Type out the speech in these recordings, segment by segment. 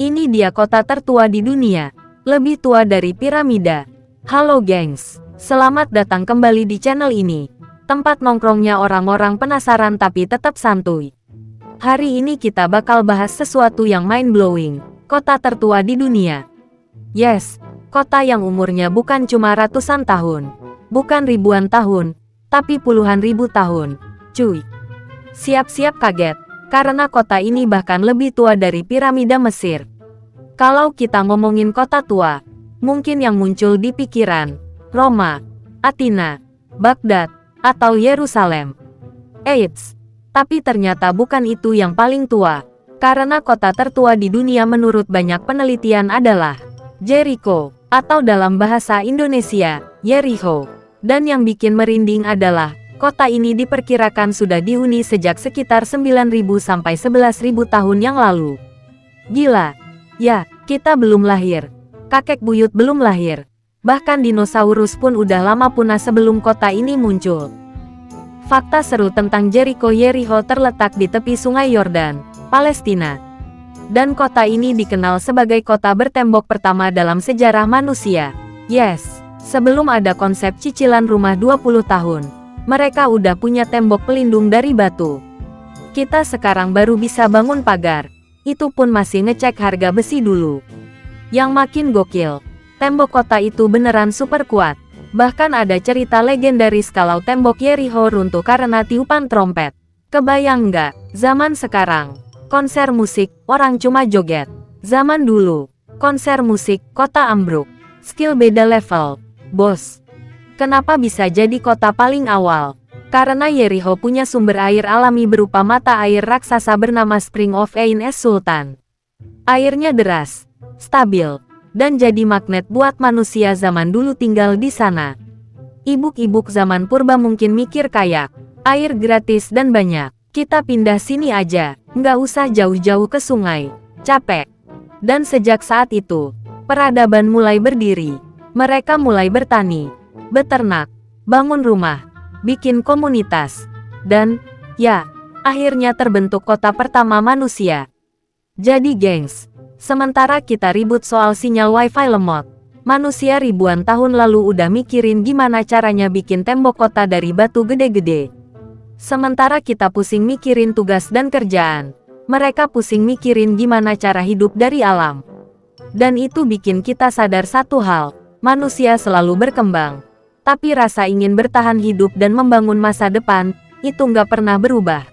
Ini dia kota tertua di dunia, lebih tua dari piramida. Halo gengs, selamat datang kembali di channel ini, tempat nongkrongnya orang-orang penasaran tapi tetap santuy. Hari ini kita bakal bahas sesuatu yang mind-blowing, kota tertua di dunia. Yes, kota yang umurnya bukan cuma ratusan tahun, bukan ribuan tahun, tapi puluhan ribu tahun. Cuy, siap-siap kaget, karena kota ini bahkan lebih tua dari piramida Mesir. Kalau kita ngomongin kota tua, mungkin yang muncul di pikiran, Roma, Athena, Baghdad, atau Yerusalem. Eits, tapi ternyata bukan itu yang paling tua, karena kota tertua di dunia menurut banyak penelitian adalah Jericho, atau dalam bahasa Indonesia, Yericho. Dan yang bikin merinding adalah, kota ini diperkirakan sudah dihuni sejak sekitar 9.000 sampai 11.000 tahun yang lalu. Gila! Ya, kita belum lahir. Kakek buyut belum lahir. Bahkan dinosaurus pun udah lama punah sebelum kota ini muncul. Fakta seru tentang Jericho Yericho terletak di tepi sungai Yordan, Palestina. Dan kota ini dikenal sebagai kota bertembok pertama dalam sejarah manusia. Yes, sebelum ada konsep cicilan rumah 20 tahun. Mereka udah punya tembok pelindung dari batu. Kita sekarang baru bisa bangun pagar. Itu pun masih ngecek harga besi dulu. Yang makin gokil, tembok kota itu beneran super kuat. Bahkan ada cerita legendaris kalau tembok Yericho runtuh karena tiupan trompet. Kebayang nggak, zaman sekarang, konser musik, orang cuma joget. Zaman dulu, konser musik, kota ambruk. Skill beda level, bos. Kenapa bisa jadi kota paling awal? Karena Yericho punya sumber air alami berupa mata air raksasa bernama Spring of Ain es Sultan. Airnya deras, stabil, dan jadi magnet buat manusia zaman dulu tinggal di sana. Ibuk-ibuk zaman purba mungkin mikir kayak, air gratis dan banyak, kita pindah sini aja, nggak usah jauh-jauh ke sungai, capek. Dan sejak saat itu, peradaban mulai berdiri. Mereka mulai bertani, beternak, bangun rumah, bikin komunitas, dan, ya, akhirnya terbentuk kota pertama manusia. Jadi gengs, sementara kita ribut soal sinyal wifi lemot, manusia ribuan tahun lalu udah mikirin gimana caranya bikin tembok kota dari batu gede-gede. Sementara kita pusing mikirin tugas dan kerjaan, mereka pusing mikirin gimana cara hidup dari alam. Dan itu bikin kita sadar satu hal, manusia selalu berkembang. Tapi rasa ingin bertahan hidup dan membangun masa depan, itu nggak pernah berubah.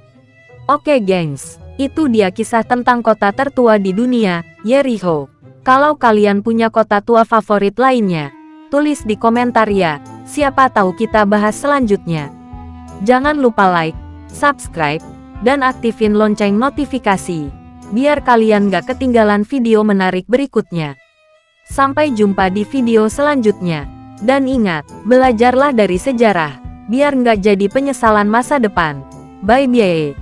Oke gengs, itu dia kisah tentang kota tertua di dunia, Yericho. Kalau kalian punya kota tua favorit lainnya, tulis di komentar ya, siapa tahu kita bahas selanjutnya. Jangan lupa like, subscribe, dan aktifin lonceng notifikasi, biar kalian nggak ketinggalan video menarik berikutnya. Sampai jumpa di video selanjutnya. Dan ingat, belajarlah dari sejarah, biar nggak jadi penyesalan masa depan. Bye-bye.